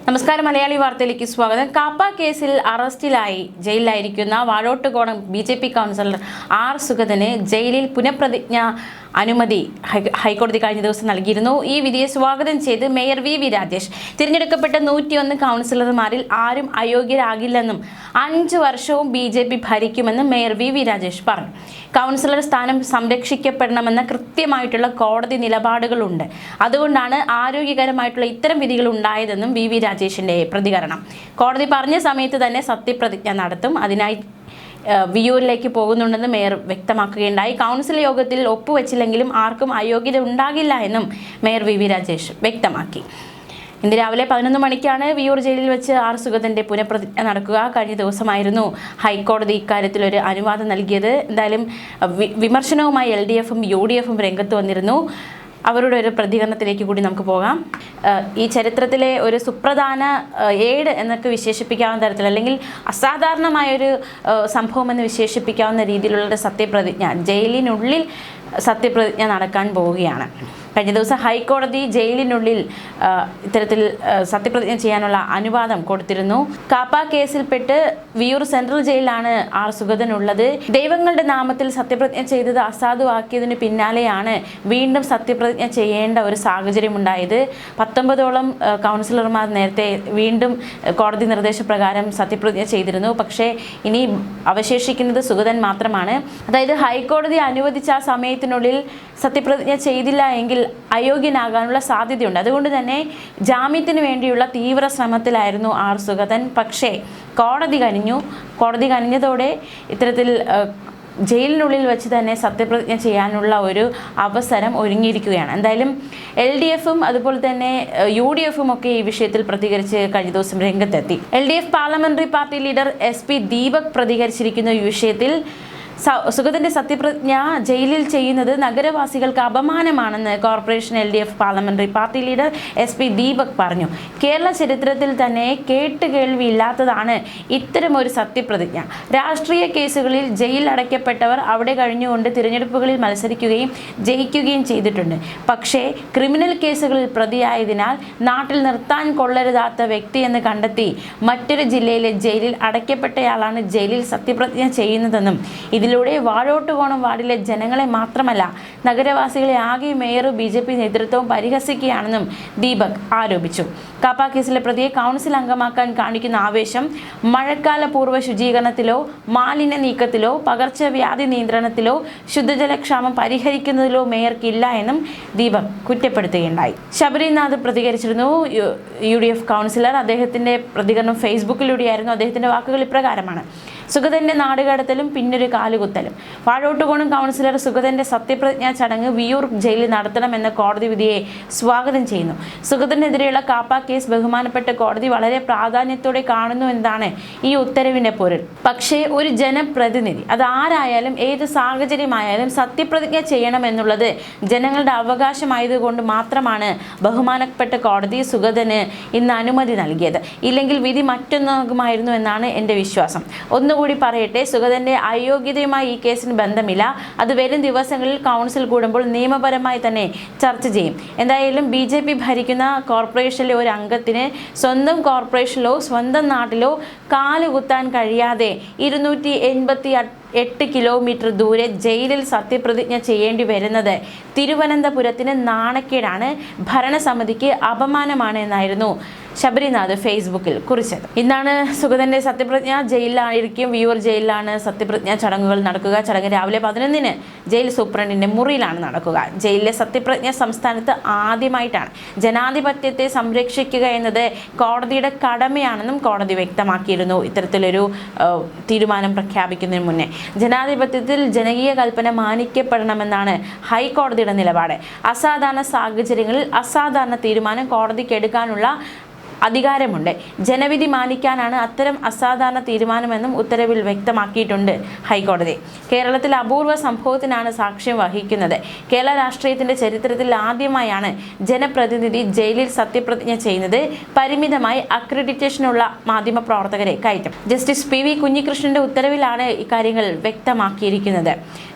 നമസ്കാരം. മലയാളി വാർത്തയിലേക്ക് സ്വാഗതം. കാപ്പ കേസിൽ അറസ്റ്റിലായി ജയിലിലായിരിക്കുന്ന വാഴോട്ടുകോണം BJP കൗൺസിലർ ആർ സുഗതന് ജയിലിൽ പുനഃപ്രതിജ്ഞ അനുമതി ഹൈക്കോടതി കഴിഞ്ഞ ദിവസം നൽകിയിരുന്നു. ഈ വിധിയെ സ്വാഗതം ചെയ്ത് മേയർ വി രാജേഷ് തിരഞ്ഞെടുക്കപ്പെട്ട 101 കൗൺസിലർമാരിൽ ആരും അയോഗ്യരാകില്ലെന്നും 5 വർഷവും BJP ഭരിക്കുമെന്നും മേയർ വി രാജേഷ് പറഞ്ഞു. കൗൺസിലർ സ്ഥാനം സംരക്ഷിക്കപ്പെടണമെന്ന കൃത്യമായിട്ടുള്ള കോടതി നിലപാടുകളുണ്ട്. അതുകൊണ്ടാണ് ആരോഗ്യകരമായിട്ടുള്ള ഇത്തരം വിധികൾ ഉണ്ടായതെന്നും വി രാജേഷിന്റെ പ്രതികരണം. കോടതി പറഞ്ഞ സമയത്ത് തന്നെ സത്യപ്രതിജ്ഞ നടത്തും. അതിനായി വിയൂരിലേക്ക് പോകുന്നുണ്ടെന്ന് മേയർ വ്യക്തമാക്കുകയുണ്ടായി. കൗൺസിൽ യോഗത്തിൽ ഒപ്പുവെച്ചില്ലെങ്കിലും ആർക്കും അയോഗ്യത ഉണ്ടാകില്ല എന്നും മേയർ വി രാജേഷ് വ്യക്തമാക്കി. ഇന്ന് രാവിലെ 11 മണിക്കാണ് വിയൂർ ജയിലിൽ വെച്ച് ആർ സുഗതന്റെ പുനഃപ്രതിജ്ഞ നടക്കുക. കഴിഞ്ഞ ദിവസമായിരുന്നു ഹൈക്കോടതി ഇക്കാര്യത്തിൽ ഒരു അനുവാദം നൽകിയത്. എന്തായാലും വിമർശനവുമായി LDFും UDFും രംഗത്ത് വന്നിരുന്നു. അവരുടെ ഒരു പ്രതികരണത്തിലേക്ക് കൂടി നമുക്ക് പോകാം. ഈ ചരിത്രത്തിലെ ഒരു സുപ്രധാന ഏട് എന്നൊക്കെ വിശേഷിപ്പിക്കാവുന്ന തരത്തിൽ, അല്ലെങ്കിൽ അസാധാരണമായൊരു സംഭവം എന്ന് വിശേഷിപ്പിക്കാവുന്ന രീതിയിലുള്ള സത്യപ്രതിജ്ഞ, ജയിലിനുള്ളിൽ സത്യപ്രതിജ്ഞ നടക്കാൻ പോവുകയാണ്. കഴിഞ്ഞ ദിവസം ഹൈക്കോടതി ജയിലിനുള്ളിൽ ഇത്തരത്തിൽ സത്യപ്രതിജ്ഞ ചെയ്യാനുള്ള അനുവാദം കൊടുത്തിരുന്നു. കാപ്പ കേസിൽപ്പെട്ട് വിയൂർ സെൻട്രൽ ജയിലിലാണ് ആർ സുഗതൻ ഉള്ളത്. ദൈവങ്ങളുടെ നാമത്തിൽ സത്യപ്രതിജ്ഞ ചെയ്തത് അസാധുവാക്കിയതിന് പിന്നാലെയാണ് വീണ്ടും സത്യപ്രതിജ്ഞ ചെയ്യേണ്ട ഒരു സാഹചര്യം ഉണ്ടായത്. 19ഓളം കൗൺസിലർമാർ നേരത്തെ വീണ്ടും കോടതി നിർദ്ദേശപ്രകാരം സത്യപ്രതിജ്ഞ ചെയ്തിരുന്നു. പക്ഷേ ഇനി അവശേഷിക്കുന്നത് സുഗതൻ മാത്രമാണ്. അതായത് ഹൈക്കോടതി അനുവദിച്ച ആ സമയത്തിനുള്ളിൽ സത്യപ്രതിജ്ഞ ചെയ്തില്ല എങ്കിൽ അയോഗ്യനാകാനുള്ള സാധ്യതയുണ്ട്. അതുകൊണ്ട് തന്നെ ജാമ്യത്തിന് വേണ്ടിയുള്ള തീവ്ര ശ്രമത്തിലായിരുന്നു ആർ സുഗതൻ. പക്ഷേ കോടതി കനിഞ്ഞതോടെ ഇത്തരത്തിൽ ജയിലിനുള്ളിൽ വെച്ച് തന്നെ സത്യപ്രതിജ്ഞ ചെയ്യാനുള്ള ഒരു അവസരം ഒരുങ്ങിയിരിക്കുകയാണ്. എന്തായാലും LDFും അതുപോലെ തന്നെ UDFും ഒക്കെ ഈ വിഷയത്തിൽ പ്രതികരിച്ച് കഴിഞ്ഞ ദിവസം രംഗത്തെത്തി. LDF parliamentary party leader SP Deepak പ്രതികരിച്ചിരിക്കുന്ന ഈ വിഷയത്തിൽ സുഗതന്റെ സത്യപ്രതിജ്ഞ ജയിലിൽ ചെയ്യുന്നത് നഗരവാസികൾക്ക് അപമാനമാണെന്ന് corporation LDF parliamentary party leader SP Deepak പറഞ്ഞു. കേരള ചരിത്രത്തിൽ തന്നെ കേട്ടുകേൾവിയില്ലാത്തതാണ് ഇത്തരമൊരു സത്യപ്രതിജ്ഞ. രാഷ്ട്രീയ കേസുകളിൽ ജയിൽ അടയ്ക്കപ്പെട്ടവർ അവിടെ കഴിഞ്ഞുകൊണ്ട് തിരഞ്ഞെടുപ്പുകളിൽ മത്സരിക്കുകയും ജയിക്കുകയും ചെയ്തിട്ടുണ്ട്. പക്ഷേ ക്രിമിനൽ കേസുകളിൽ പ്രതിയായതിനാൽ നാട്ടിൽ നിർത്താൻ കൊള്ളരുതാത്ത വ്യക്തിയെന്ന് കണ്ടെത്തി മറ്റൊരു ജില്ലയിലെ ജയിലിൽ അടയ്ക്കപ്പെട്ടയാളാണ് ജയിലിൽ സത്യപ്രതിജ്ഞ ചെയ്യുന്നതെന്നും ഇതിലൂടെ വാഴോട്ടുകോണം വാർഡിലെ ജനങ്ങളെ മാത്രമല്ല നഗരവാസികളെ ആകെ മേയറും BJP നേതൃത്വവും പരിഹസിക്കുകയാണെന്നും ദീപക് ആരോപിച്ചു. കാപ്പ കേസിലെ പ്രതിയെ കൗൺസിൽ അംഗമാക്കാൻ കാണിക്കുന്ന ആവേശം മഴക്കാല പൂർവ്വ ശുചീകരണത്തിലോ മാലിന്യ നീക്കത്തിലോ പകർച്ചവ്യാധി നിയന്ത്രണത്തിലോ ശുദ്ധജലക്ഷാമം പരിഹരിക്കുന്നതിലോ മേയർക്കില്ല എന്നും ദീപക് കുറ്റപ്പെടുത്തുകയുണ്ടായി. ശബരിനാഥ് പ്രതികരിച്ചിരുന്നു. UDF councillor. അദ്ദേഹത്തിന്റെ പ്രതികരണം ഫേസ്ബുക്കിലൂടെയായിരുന്നു. അദ്ദേഹത്തിന്റെ വാക്കുകൾ ഇപ്രകാരമാണ്: സുഗതന്റെ നാടുകടത്തലും പിന്നൊരു കാലുകുത്തലും. വാഴോട്ടുകോണം കൗൺസിലർ സുഗതന്റെ സത്യപ്രതിജ്ഞാ ചടങ്ങ് വിയൂർ ജയിലിൽ നടത്തണമെന്ന കോടതി വിധിയെ സ്വാഗതം ചെയ്യുന്നു. സുഗതനെതിരെയുള്ള കാപ്പ കേസ് ബഹുമാനപ്പെട്ട കോടതി വളരെ പ്രാധാന്യത്തോടെ കാണുന്നു എന്നതാണ് ഈ ഉത്തരവിന്റെ പൊരുൾ. പക്ഷേ ഒരു ജനപ്രതിനിധി, അത് ആരായാലും ഏത് സാഹചര്യമായാലും സത്യപ്രതിജ്ഞ ചെയ്യണമെന്നുള്ളത് ജനങ്ങളുടെ അവകാശമായതുകൊണ്ട് മാത്രമാണ് ബഹുമാനപ്പെട്ട കോടതി സുഗതന് ഇന്ന് അനുമതി നൽകിയത്. ഇല്ലെങ്കിൽ വിധി മറ്റൊന്നാകുമായിരുന്നു എന്നാണ് എൻ്റെ വിശ്വാസം. ഒന്നുകൂടി പറയട്ടെ, സുഗതന്റെ അയോഗ്യതയുമായി ഈ കേസിന് ബന്ധമില്ല. അത് വരും ദിവസങ്ങളിൽ കൗൺസിൽ കൂടുമ്പോൾ നിയമപരമായി തന്നെ ചർച്ച ചെയ്യും. എന്തായാലും BJP ഭരിക്കുന്ന കോർപ്പറേഷനിലെ ഒരു അംഗത്തിന് സ്വന്തം കോർപ്പറേഷനിലോ സ്വന്തം നാട്ടിലോ കാലുകുത്താൻ കഴിയാതെ 288 കിലോമീറ്റർ ദൂരെ ജയിലിൽ സത്യപ്രതിജ്ഞ ചെയ്യേണ്ടി വരുന്നത് തിരുവനന്തപുരത്തിന് നാണക്കേടാണ്, ഭരണസമിതിക്ക് അപമാനമാണ് എന്നായിരുന്നു ശബരിനാഥ് ഫേസ്ബുക്കിൽ കുറിച്ചത്. ഇന്നാണ് സുഗതന്റെ സത്യപ്രതിജ്ഞ. ജയിലിലായിരിക്കും, വിയൂർ ജയിലിലാണ് സത്യപ്രതിജ്ഞ ചടങ്ങുകൾ നടക്കുക. ചടങ്ങ് രാവിലെ 11-ന് ജയിൽ സൂപ്രണ്ടിന്റെ മുറിയിലാണ് നടക്കുക. ജയിലിലെ സത്യപ്രതിജ്ഞ സംസ്ഥാനത്ത് ആദ്യമായിട്ടാണ്. ജനാധിപത്യത്തെ സംരക്ഷിക്കുക എന്നത് കോടതിയുടെ കടമയാണെന്നും കോടതി വ്യക്തമാക്കിയിരുന്നു. ഇത്തരത്തിലൊരു തീരുമാനം പ്രഖ്യാപിക്കുന്നതിന് മുന്നേ ജനാധിപത്യത്തിൽ ജനകീയ കൽപ്പന മാനിക്കപ്പെടണമെന്നാണ് ഹൈക്കോടതിയുടെ നിലപാട്. അസാധാരണ സാഹചര്യങ്ങളിൽ അസാധാരണ തീരുമാനം കോടതിക്ക് എടുക്കാനുള്ള അധികാരമുണ്ട്. ജനവിധി മാനിക്കാനാണ് അത്തരം അസാധാരണ തീരുമാനമെന്നും ഉത്തരവിൽ വ്യക്തമാക്കിയിട്ടുണ്ട് ഹൈക്കോടതി. കേരളത്തിൽ അപൂർവ സംഭവത്തിനാണ് സാക്ഷ്യം വഹിക്കുന്നത്. കേരള രാഷ്ട്രീയത്തിന്റെ ചരിത്രത്തിൽ ആദ്യമായാണ് ജനപ്രതിനിധി ജയിലിൽ സത്യപ്രതിജ്ഞ ചെയ്യുന്നത്. പരിമിതമായി അക്രഡിറ്റേഷനുള്ള മാധ്യമപ്രവർത്തകരെ കയറ്റും. ജസ്റ്റിസ് PV കുഞ്ഞികൃഷ്ണന്റെ ഉത്തരവിലാണ് ഇക്കാര്യങ്ങൾ വ്യക്തമാക്കിയിരിക്കുന്നത്.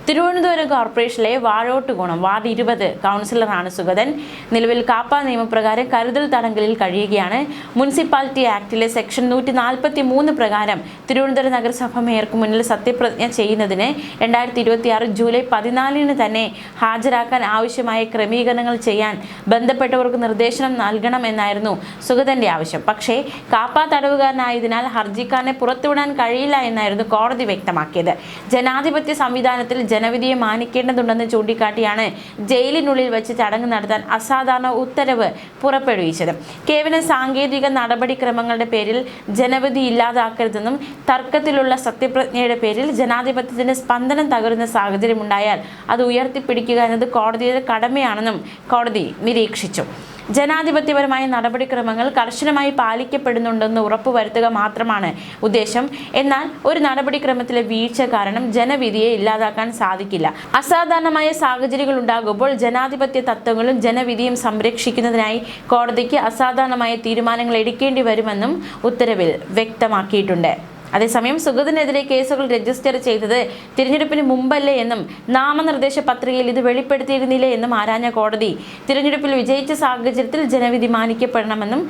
തിരുവനന്തപുരം കോർപ്പറേഷനിലെ വാഴോട്ടുകോണം വാർഡ് 20 കൗൺസിലറാണ് സുഗതൻ. നിലവിൽ കാപ്പ നിയമപ്രകാരം കരുതൽ തടങ്കലിൽ കഴിയുകയാണ്. മുനിസിപ്പാലിറ്റി ആക്ടിലെ സെക്ഷൻ 143 പ്രകാരം തിരുവനന്തപുരം നഗരസഭ മേയർക്ക് മുന്നിൽ സത്യപ്രതിജ്ഞ ചെയ്യുന്നതിന് 2026 ജൂലൈ 14 തന്നെ ഹാജരാക്കാൻ ആവശ്യമായ ക്രമീകരണങ്ങൾ ചെയ്യാൻ ബന്ധപ്പെട്ടവർക്ക് നിർദ്ദേശം നൽകണം എന്നായിരുന്നു സുഗതന്റെ ആവശ്യം. പക്ഷേ കാപ്പ തടവുകാരനായതിനാൽ ഹർജിക്കാരനെ പുറത്തുവിടാൻ കഴിയില്ല എന്നായിരുന്നു കോടതി വ്യക്തമാക്കിയത്. ജനാധിപത്യ സംവിധാനത്തിൽ ജനവിധിയെ മാനിക്കേണ്ടതുണ്ടെന്ന് ചൂണ്ടിക്കാട്ടിയാണ് ജയിലിനുള്ളിൽ വെച്ച് ചടങ്ങ് നടത്താൻ അസാധാരണ ഉത്തരവ് പുറപ്പെടുവിച്ചത്. കേവലം സാങ്കേതിക നടപടിക്രമങ്ങളുടെ പേരിൽ ജനവിധി ഇല്ലാതാക്കരുതെന്നും തർക്കത്തിലുള്ള സത്യപ്രതിജ്ഞയുടെ പേരിൽ ജനാധിപത്യത്തിന്റെ സ്പന്ദനം തകരുന്ന സാഹചര്യമുണ്ടായാൽ അത് ഉയർത്തിപ്പിടിക്കുക എന്നത് കോടതിയുടെ കടമയാണെന്നും കോടതി നിരീക്ഷിച്ചു. ജനാധിപത്യപരമായ നടപടിക്രമങ്ങൾ കർശനമായി പാലിക്കപ്പെടുന്നുണ്ടെന്ന് ഉറപ്പുവരുത്തുക മാത്രമാണ് ഉദ്ദേശം. എന്നാൽ ഒരു നടപടിക്രമത്തിലെ വീഴ്ച കാരണം ജനവിധിയെ ഇല്ലാതാക്കാൻ സാധിക്കില്ല. അസാധാരണമായ സാഹചര്യങ്ങൾ ഉണ്ടാകുമ്പോൾ ജനാധിപത്യ തത്വങ്ങളും ജനവിധിയും സംരക്ഷിക്കുന്നതിനായി കോടതിക്ക് അസാധാരണമായ തീരുമാനങ്ങൾ എടുക്കേണ്ടി വരുമെന്നും ഉത്തരവിൽ വ്യക്തമാക്കിയിട്ടുണ്ട്. അതേസമയം സുഗതനെതിരെ കേസുകൾ രജിസ്റ്റർ ചെയ്തത് തിരഞ്ഞെടുപ്പിന് മുമ്പല്ലേ എന്നും നാമനിർദ്ദേശ പത്രികയിൽ ഇത് വെളിപ്പെടുത്തിയിരുന്നില്ലേ എന്നും ആരാഞ്ഞ കോടതി തിരഞ്ഞെടുപ്പിൽ വിജയിച്ച സാഹചര്യത്തിൽ ജനവിധി മാനിക്കപ്പെടണമെന്നും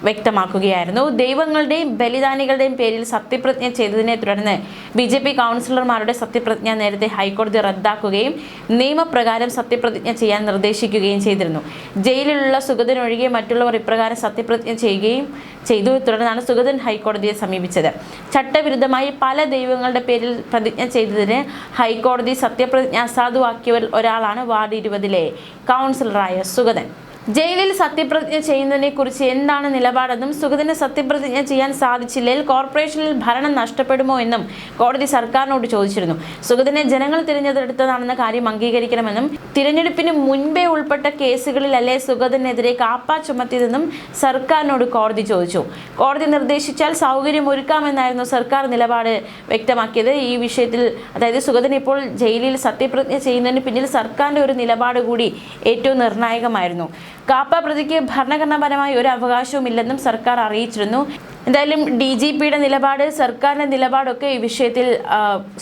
വ്യക്തമാക്കുകയായിരുന്നു. ദൈവങ്ങളുടെയും ബലിദാനികളുടെയും പേരിൽ സത്യപ്രതിജ്ഞ ചെയ്തതിനെ തുടർന്ന് BJP കൗൺസിലർമാരുടെ സത്യപ്രതിജ്ഞ നേരത്തെ ഹൈക്കോടതി റദ്ദാക്കുകയും നിയമപ്രകാരം സത്യപ്രതിജ്ഞ ചെയ്യാൻ നിർദ്ദേശിക്കുകയും ചെയ്തിരുന്നു. ജയിലിലുള്ള സുഗതൻ ഒഴികെ മറ്റുള്ളവർ ഇപ്രകാരം സത്യപ്രതിജ്ഞ ചെയ്യുകയും ചെയ്തു. തുടർന്നാണ് സുഗതൻ ഹൈക്കോടതിയെ സമീപിച്ചത്. ചട്ടവിരുദ്ധമായി പല ദൈവങ്ങളുടെ പേരിൽ പ്രതിജ്ഞ ചെയ്തതിന് ഹൈക്കോടതി സത്യപ്രതിജ്ഞ അസാധുവാക്കിയവരിൽ ഒരാളാണ് വാർഡ് 20 കൗൺസിലറായ സുഗതൻ. ജയിലിൽ സത്യപ്രതിജ്ഞ ചെയ്യുന്നതിനെ കുറിച്ച് എന്താണ് നിലപാടെന്നും സുഗതന് സത്യപ്രതിജ്ഞ ചെയ്യാൻ സാധിച്ചില്ലെങ്കിൽ കോർപ്പറേഷനിൽ ഭരണം നഷ്ടപ്പെടുമോ എന്നും കോടതി സർക്കാരിനോട് ചോദിച്ചിരുന്നു. സുഗതനെ ജനങ്ങൾ തിരഞ്ഞെടുത്തതാണെന്ന കാര്യം അംഗീകരിക്കണമെന്നും തിരഞ്ഞെടുപ്പിന് മുൻപേ ഉൾപ്പെട്ട കേസുകളിലല്ലേ സുഗതനെതിരെ കാപ്പ ചുമത്തിയതെന്നും സർക്കാരിനോട് കോടതി ചോദിച്ചു. കോടതി നിർദ്ദേശിച്ചാൽ സൗകര്യമൊരുക്കാമെന്നായിരുന്നു സർക്കാർ നിലപാട് വ്യക്തമാക്കിയത്. ഈ വിഷയത്തിൽ അതായത് സുഗതൻ ഇപ്പോൾ ജയിലിൽ സത്യപ്രതിജ്ഞ ചെയ്യുന്നതിന് പിന്നിൽ സർക്കാരിന്റെ ഒരു നിലപാട് കൂടി ഏറ്റവും നിർണായകമായിരുന്നു. കാപ്പ പ്രതിക്ക് ഭരണഘടനാപരമായ ഒരു അവകാശവുമില്ലെന്നും സർക്കാർ അറിയിച്ചിരുന്നു. എന്തായാലും DGPയുടെ നിലപാട്, സർക്കാരിന്റെ നിലപാടൊക്കെ ഈ വിഷയത്തിൽ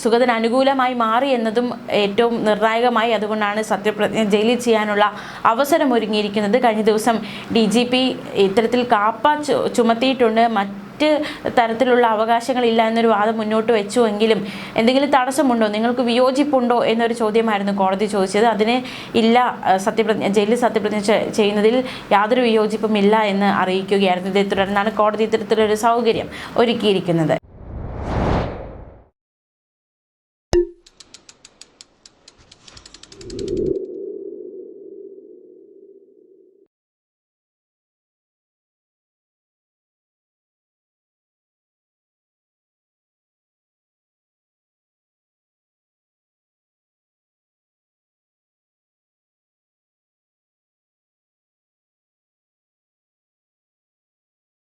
സുഗതന് അനുകൂലമായി മാറി എന്നതും ഏറ്റവും നിർണായകമായി. അതുകൊണ്ടാണ് സത്യപ്രതിജ്ഞ ജയിലിൽ ചെയ്യാനുള്ള അവസരം ഒരുങ്ങിയിരിക്കുന്നത്. കഴിഞ്ഞ ദിവസം DGP ഇത്തരത്തിൽ കാപ്പ ചുമത്തിയിട്ടുണ്ട്. മറ്റ് തരത്തിലുള്ള അവകാശങ്ങളില്ല എന്നൊരു വാദം മുന്നോട്ട് വെച്ചുവെങ്കിലും എന്തെങ്കിലും തടസ്സമുണ്ടോ, നിങ്ങൾക്ക് വിയോജിപ്പുണ്ടോ എന്നൊരു ചോദ്യമായിരുന്നു കോടതി ചോദിച്ചത്. അതിന് ഇല്ല, ജയിലിൽ സത്യപ്രതിജ്ഞ ചെയ്യുന്നതിൽ യാതൊരു വിയോജിപ്പും ഇല്ല എന്ന് അറിയിക്കുകയായിരുന്നു. ഇതേ തുടർന്നാണ് കോടതി ഇത്തരത്തിലൊരു സൗകര്യം ഒരുക്കിയിരിക്കുന്നത്.